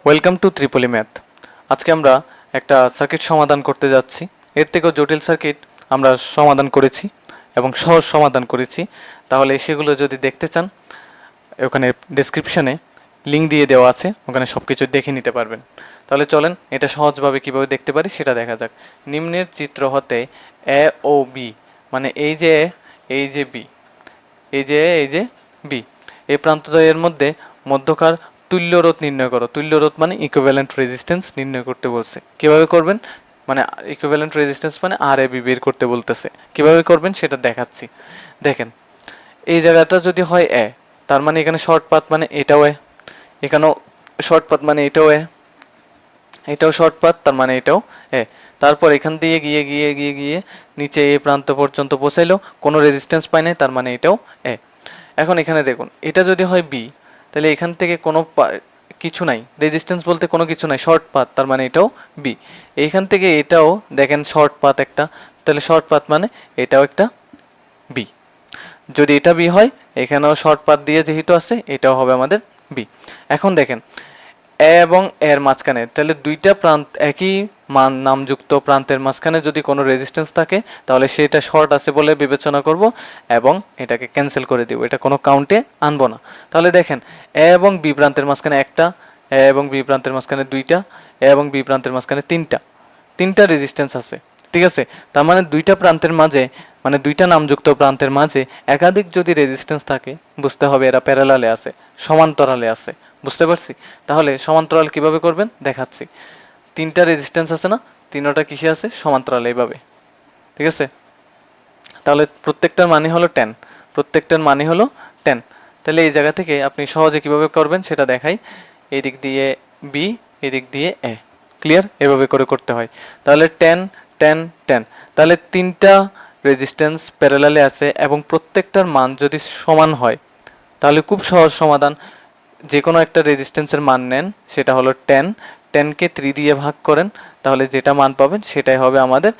Welcome to ত্রিপলি math. আজকে আমরা একটা সার্কিট সমাধান করতে যাচ্ছি। এর থেকেও জটিল সার্কিট আমরা সমাধান করেছি এবং সহজ সমাধান করেছি। তাহলে সেগুলো যদি দেখতে চান, ওখানে ডেসক্রিপশনে লিঙ্ক দিয়ে দেওয়া আছে, ওখানে সব কিছু দেখে নিতে পারবেন। তাহলে চলেন এটা সহজভাবে কীভাবে দেখতে পারি সেটা দেখা যাক। নিম্নের চিত্র হতে এ ও বি, মানে এই যে বি, এই যে বি, এই প্রান্তদ্বয়ের মধ্যে মধ্যকার তুল্য রোধ নির্ণয় করো। তুল্য রোধ মানে ইকুইভ্যালেন্ট রেজিস্ট্যান্স নির্ণয় করতে বলছে। কিভাবে করবেন, মানে ইকুইভ্যালেন্ট রেজিস্ট্যান্স মানে আর এ বি বের করতে বলতেছে। কিভাবে করবেন সেটা দেখাচ্ছি। দেখেন, এই জায়গাটা যদি হয় এ, তার মানে এখানে শর্ট পাথ মানে এটাও এ, এখানেও শর্ট পাথ মানে এটাও এ, এটাও শর্ট পাথ তার মানে এটাও এ। তারপর এখান দিয়ে গিয়ে গিয়ে গিয়ে গিয়ে নিচে এই প্রান্ত পর্যন্ত পৌঁছাইলো, কোনো রেজিস্ট্যান্স পায় নাই, তার মানে এটাও এ। এখন এখানে দেখুন, এটা যদি হয় বি, তাহলে এখান থেকে কোনো কিছু নাই, রেজিস্ট্যান্স বলতে কোনো কিছু নাই, শর্ট পাথ, তার মানে এটাও বি। এইখান থেকে এটাও দেখেন শর্ট পাথ একটা, তাহলে শর্ট পাথ মানে এটাও একটা বি। যদি এটা বি হয়, এখানেও শর্ট পাথ দিয়ে যেহেতু আছে, এটাও হবে আমাদের বি। এখন দেখেন এ এবং এর মাঝখানে, তাহলে দুইটা প্রান্ত একই মান নামযুক্ত প্রান্তের মাঝখানে যদি কোনো রেজিস্ট্যান্স থাকে, তাহলে সেটা শর্ট আছে বলে বিবেচনা করব এবং এটাকে ক্যান্সেল করে দিব, এটা কোনো কাউন্টে আনবো না। তাহলে দেখেন এ এবং বি প্রান্তের মাঝখানে একটা, এ এবং বি প্রান্তের মাঝখানে দুইটা, এ এবং বি প্রান্তের মাঝখানে তিনটা রেজিস্ট্যান্স আছে, ঠিক আছে। তার মানে দুইটা প্রান্তের মাঝে, মানে দুইটা নামযুক্ত প্রান্তের মাঝে একাধিক যদি রেজিস্ট্যান্স থাকে, বুঝতে হবে এরা প্যারালালে আছে, সমান্তরালে আছে। বুঝতে পারছি? তাহলে সমান্তরাল কিভাবে করবেন দেখাচ্ছি। তিনটা রেজিস্ট্যান্স আছে না, তিনটা কিসে আছে, সমান্তরালে, এইভাবে, ঠিক আছে। তাহলে প্রত্যেকটার মানে হলো 10, প্রত্যেকটার মানে হলো 10। তাহলে এই জায়গা থেকে আপনি সহজে কিভাবে করবেন সেটা দেখাই। এই দিক দিয়ে বি, এই দিক দিয়ে এ, ক্লিয়ার? এভাবে করে করতে হয়। তাহলে 10 10 10, তাহলে তিনটা রেজিস্ট্যান্স প্যারালালে আছে এবং প্রত্যেকটার মান যদি সমান হয়, তাহলে খুব সহজ সমাধান। যে কোনো একটা রেজিস্ট্যান্সের মান নেন, সেটা হলো 10, 10কে 3 দিয়ে ভাগ করেন, তাহলে যেটা মান পাবেন সেটাই হবে আমাদের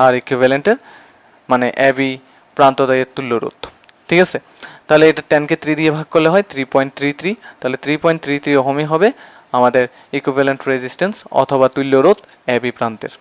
আর ইকুইভ্যালেন্টের, মানে এবি প্রান্তদ্বয়ের তুল্য রোধ, ঠিক আছে। তাহলে এটা 10কে 3 দিয়ে ভাগ করলে হয় 3.33, তাহলে 3.33 ওহমই হবে আমাদের ইকুইভ্যালেন্ট রেজিস্ট্যান্স অথবা তুল্য রোধ এবি প্রান্তের।